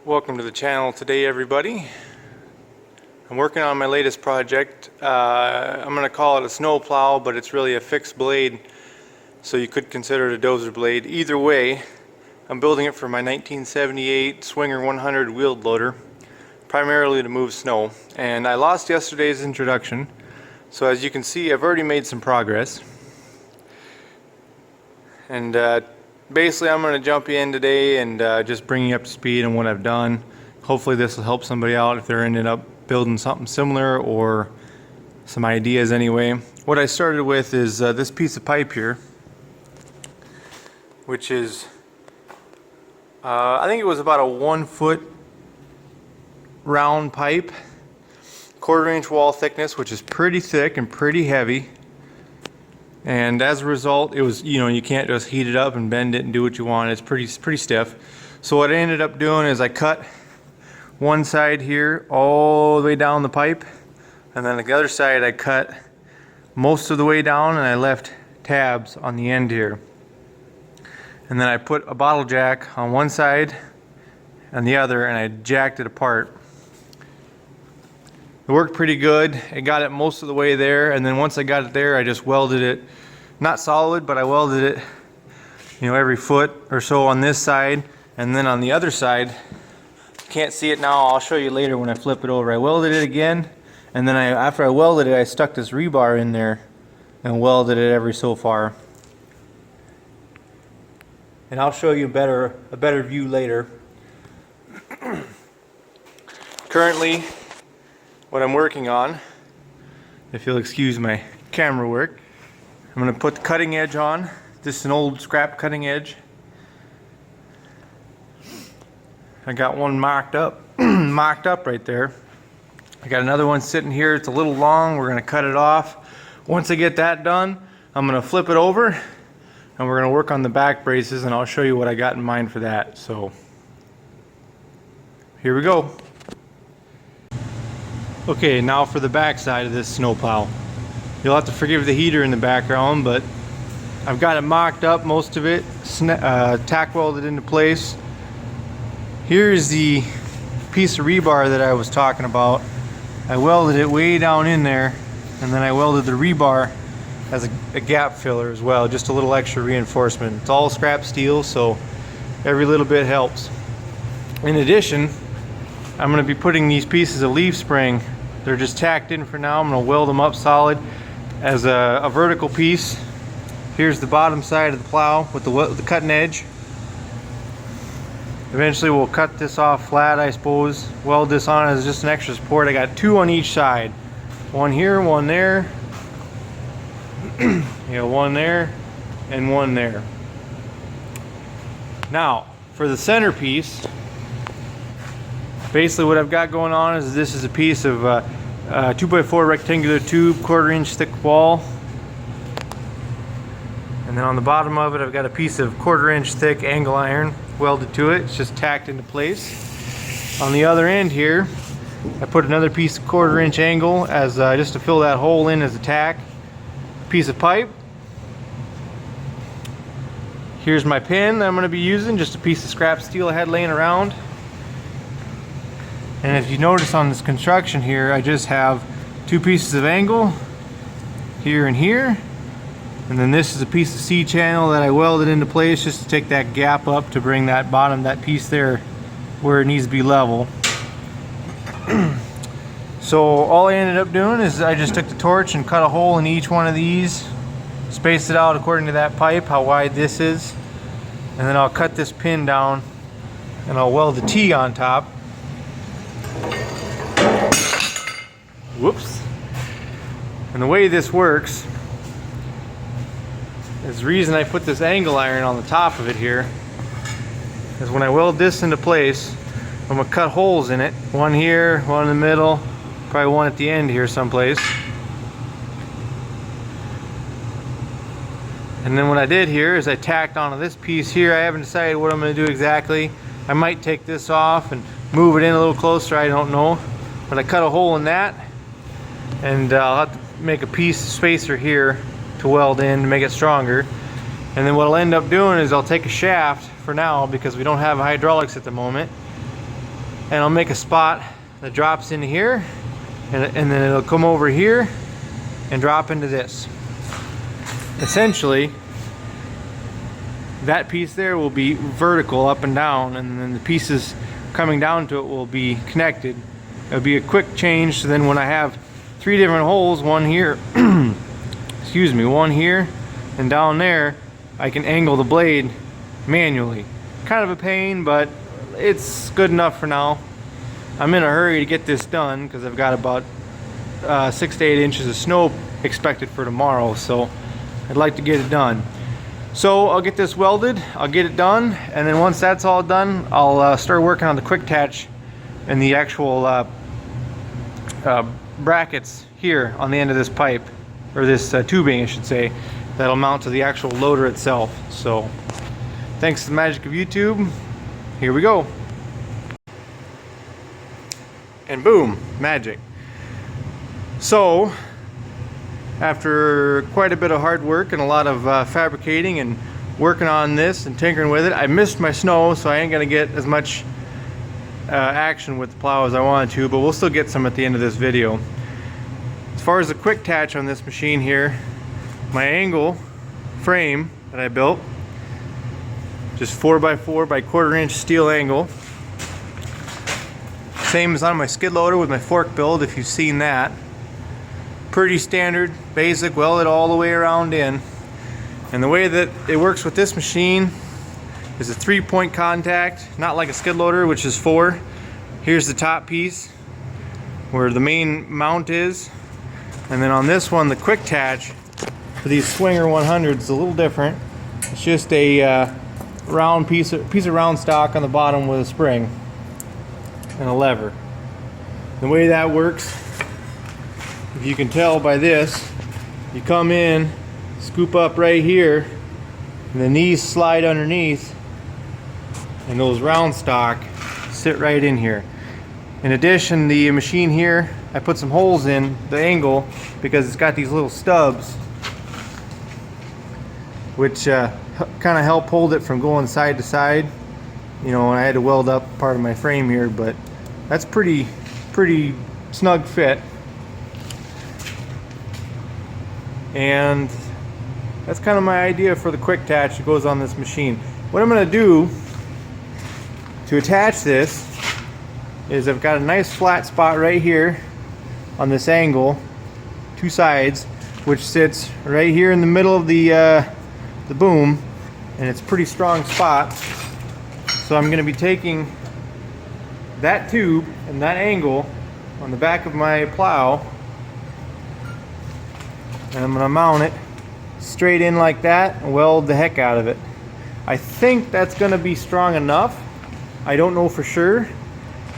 Welcome to the channel today, everybody. I'm working on my latest project. I'm going to call it a snow plow, but it's really a fixed blade, so you could consider it a dozer blade. Either way, I'm building it for my 1978 Swinger 100 wheeled loader, primarily to move snow. And I lost yesterday's introduction, so as you can see, I've already made some progress. And basically, I'm going to jump in today and just bring you up to speed on what I've done. Hopefully this will help somebody out if they're ended up building something similar or some ideas anyway. What I started with is this piece of pipe here, which is, I think it was about a 1 foot round pipe, 1/4 inch wall thickness, which is pretty thick and pretty heavy. And as a result, it was, you can't just heat it up and bend it and do what you want. It's pretty stiff. So what I ended up doing is I cut one side here all the way down the pipe, and then the other side I cut most of the way down, and I left tabs on the end here. And then I put a bottle jack on one side and the other, and I jacked it apart. It worked pretty good. I got it most of the way there, and then once I got it there, I just welded it, not solid, but I welded it, every foot or so on this side, and then on the other side, you can't see it now, I'll show you later when I flip it over. I welded it again, and then after I welded it, I stuck this rebar in there and welded it every so far. And I'll show you a better view later. Currently, what I'm working on, if you'll excuse my camera work, I'm going to put the cutting edge on. This is an old scrap cutting edge. I got one mocked up right there. I got another one sitting here. It's a little long. We're going to cut it off. Once I get that done, I'm going to flip it over and we're going to work on the back braces, and I'll show you what I got in mind for that. So here we go. Okay, now for the back side of this snowplow. You'll have to forgive the heater in the background, but I've got it mocked up, most of it, tack welded into place. Here's the piece of rebar that I was talking about. I welded it way down in there, and then I welded the rebar as a gap filler as well, just a little extra reinforcement. It's all scrap steel, so every little bit helps. In addition, I'm going to be putting these pieces of leaf spring. They're just tacked in for now. I'm going to weld them up solid as a vertical piece. Here's the bottom side of the plow with the cutting edge. Eventually we'll cut this off flat, I suppose. Weld this on as just an extra support. I got two on each side. One here, one there. One there and one there. Now, for the centerpiece, basically what I've got going on is this is a piece of 2x4 rectangular tube, 1/4 inch thick wall. And then on the bottom of it I've got a piece of 1/4 inch thick angle iron welded to it. It's just tacked into place. On the other end here, I put another piece of 1/4 inch angle as just to fill that hole in as a tack. Piece of pipe. Here's my pin that I'm going to be using, just a piece of scrap steel I had laying around. And if you notice on this construction here, I just have two pieces of angle here and here, and then this is a piece of C-channel that I welded into place just to take that gap up to bring that that piece there where it needs to be level. So all I ended up doing is I just took the torch and cut a hole in each one of these, spaced it out according to that pipe, how wide this is, and then I'll cut this pin down and I'll weld the T on top. Whoops. And the way this works is the reason I put this angle iron on the top of it here is when I weld this into place, I'm going to cut holes in it. One here, one in the middle, probably one at the end here someplace. And then what I did here is I tacked onto this piece here. I haven't decided what I'm going to do exactly. I might take this off and move it in a little closer, I don't know. But I cut a hole in that, and I'll have to make a piece spacer here to weld in to make it stronger. And then what I'll end up doing is I'll take a shaft for now, because we don't have hydraulics at the moment, and I'll make a spot that drops into here, and then it'll come over here and drop into this. Essentially, that piece there will be vertical up and down, and then the pieces coming down to it will be connected. It'll be a quick change, so then when I have 3 different holes, one here, excuse me, one here and down there, I can angle the blade manually. Kind of a pain, but it's good enough for now. I'm in a hurry to get this done because I've got about 6 to 8 inches of snow expected for tomorrow, so I'd like to get it done. So I'll get this welded, I'll get it done, and then once that's all done, I'll start working on the quick attach and the actual brackets here on the end of this pipe, or this tubing I should say, that'll mount to the actual loader itself. So thanks to the magic of YouTube, here we go. And boom, magic. So after quite a bit of hard work and a lot of fabricating and working on this and tinkering with it, I missed my snow, so I ain't gonna get as much action with the plow as I wanted to, but we'll still get some at the end of this video. As far as the quick attach on this machine here, my angle frame that I built, just 4x4 by 1/4 inch steel angle, same as on my skid loader with my fork build, if you've seen that. Pretty standard, basic, welded all the way around in. And the way that it works with this machine is a 3-point contact, not like a skid loader, which is 4. Here's the top piece where the main mount is, and then on this one, the quick attach for these Swinger 100s is a little different. It's just a round piece of round stock on the bottom with a spring and a lever. The way that works, if you can tell by this, you come in, scoop up right here, and the knees slide underneath, and those round stock sit right in here. In addition, the machine here, I put some holes in the angle because it's got these little stubs which kind of help hold it from going side to side. You know, I had to weld up part of my frame here, but that's pretty snug fit. And that's kind of my idea for the quick attach that goes on this machine. What I'm going to do to attach this is I've got a nice flat spot right here on this angle, 2 sides, which sits right here in the middle of the boom, and it's a pretty strong spot. So I'm going to be taking that tube and that angle on the back of my plow, and I'm going to mount it straight in like that and weld the heck out of it. I think that's going to be strong enough. I don't know for sure.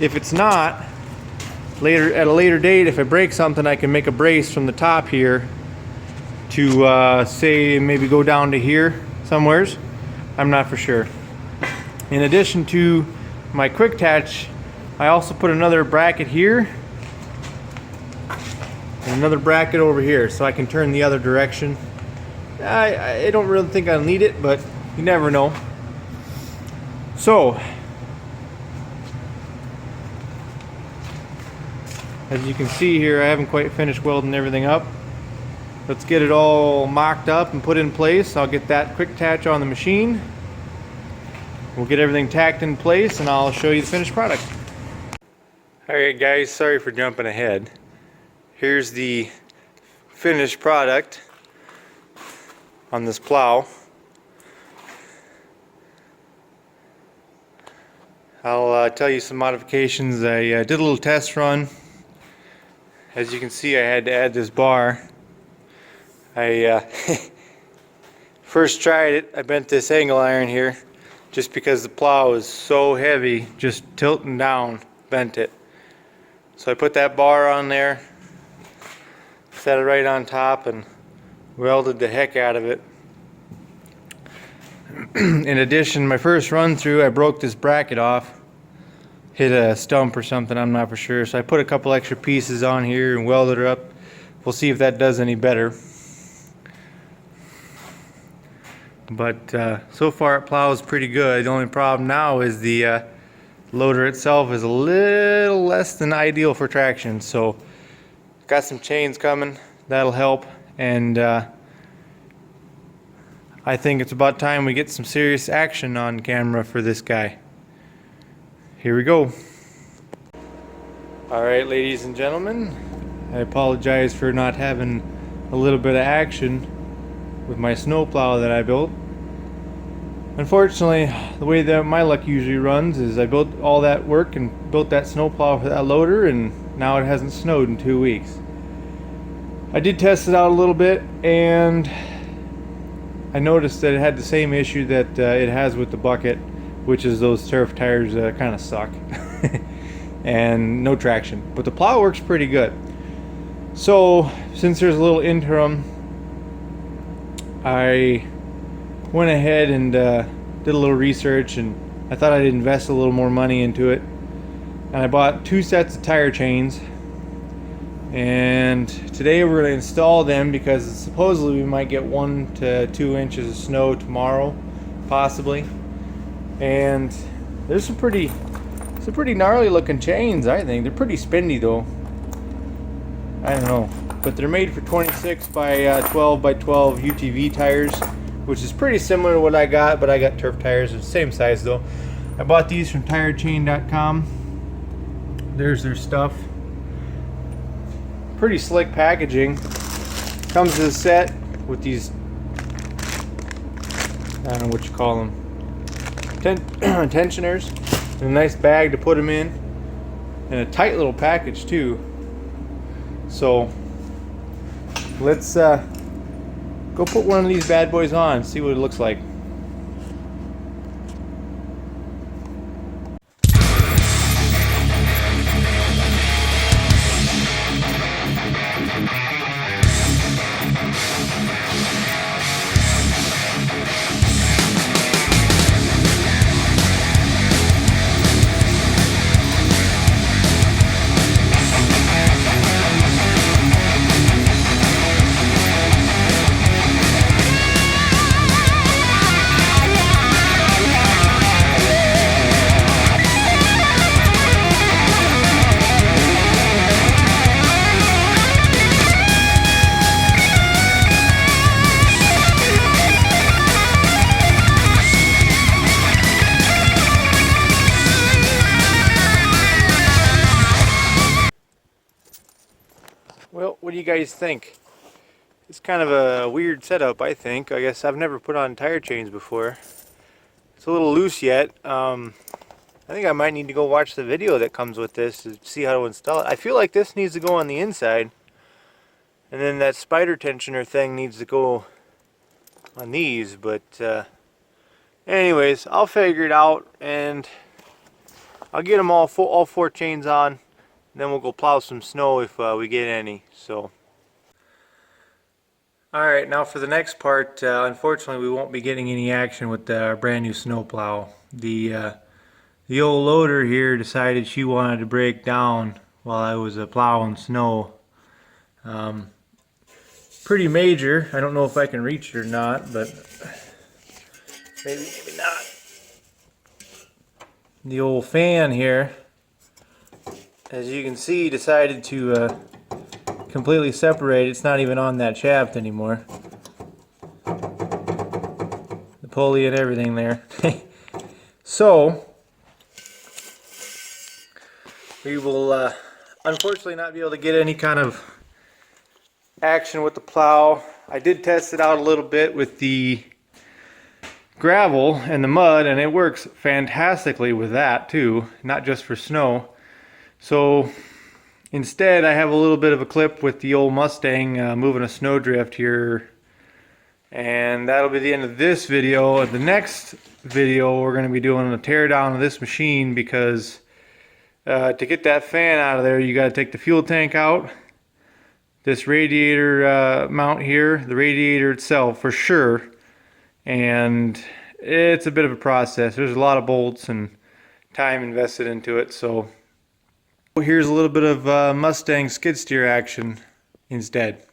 If it's not, at a later date, if I break something, I can make a brace from the top here to say maybe go down to here somewheres. I'm not for sure. In addition to my quick attach, I also put another bracket here and another bracket over here, so I can turn the other direction. I don't really think I'll need it, but you never know. So as you can see here, I haven't quite finished welding everything up. Let's get it all mocked up and put in place. I'll get that quick attach on the machine. We'll get everything tacked in place and I'll show you the finished product. Alright guys, sorry for jumping ahead. Here's the finished product on this plow. I'll tell you some modifications. I did a little test run. As you can see, I had to add this bar. I first tried it, I bent this angle iron here just because the plow is so heavy, just tilting down, bent it. So I put that bar on there, set it right on top, and welded the heck out of it. In addition, my first run through, I broke this bracket off, hit a stump or something, I'm not for sure. So I put a couple extra pieces on here and welded her up. We'll see if that does any better. But so far it plows pretty good. The only problem now is the Loader itself is a little less than ideal for traction, so got some chains coming, that'll help. And I think it's about time we get some serious action on camera for this guy. Here we go. Alright, ladies and gentlemen, I apologize for not having a little bit of action with my snowplow that I built. Unfortunately, the way that my luck usually runs is I built all that work and built that snowplow for that loader, and now it hasn't snowed in 2 weeks. I did test it out a little bit, and I noticed that it had the same issue that it has with the bucket, which is those turf tires kind of suck and no traction. But the plow works pretty good. So since there's a little interim, I went ahead and did a little research, and I thought I'd invest a little more money into it. And I bought 2 sets of tire chains, and today we're going to install them because supposedly we might get 1 to 2 inches of snow tomorrow, possibly. And there's some pretty gnarly looking chains, I think. They're pretty spendy though. I don't know, but they're made for 26 by 12 by 12 UTV tires, which is pretty similar to what I got, but I got turf tires, the same size though. I bought these from tirechain.com. There's their stuff. Pretty slick packaging. Comes as a set with these, I don't know what you call them, tensioners, and a nice bag to put them in, and a tight little package too. So let's go put one of these bad boys on and see what it looks like. Well, what do you guys think? It's kind of a weird setup, I think. I guess I've never put on tire chains before. It's a little loose yet. I think I might need to go watch the video that comes with this to see how to install it. I feel like this needs to go on the inside, and then that spider tensioner thing needs to go on these, but anyways, I'll figure it out, and I'll get them all 4 chains on. Then we'll go plow some snow if we get any. So, alright, now for the next part, unfortunately we won't be getting any action with our brand new snow plow. The old loader here decided she wanted to break down while I was plowing snow. Pretty major. I don't know if I can reach it or not, but maybe not. The old fan here, as you can see, decided to completely separate. It's not even on that shaft anymore. The pulley and everything there. So we will unfortunately not be able to get any kind of action with the plow. I did test it out a little bit with the gravel and the mud, and it works fantastically with that too, not just for snow. So instead I have a little bit of a clip with the old Mustang moving a snowdrift here, and that'll be the end of this video. The next video we're going to be doing a tear down of this machine, because to get that fan out of there you got to take the fuel tank out, this radiator mount here, the radiator itself for sure, and it's a bit of a process. There's a lot of bolts and time invested into it. So here's a little bit of Mustang skid steer action instead.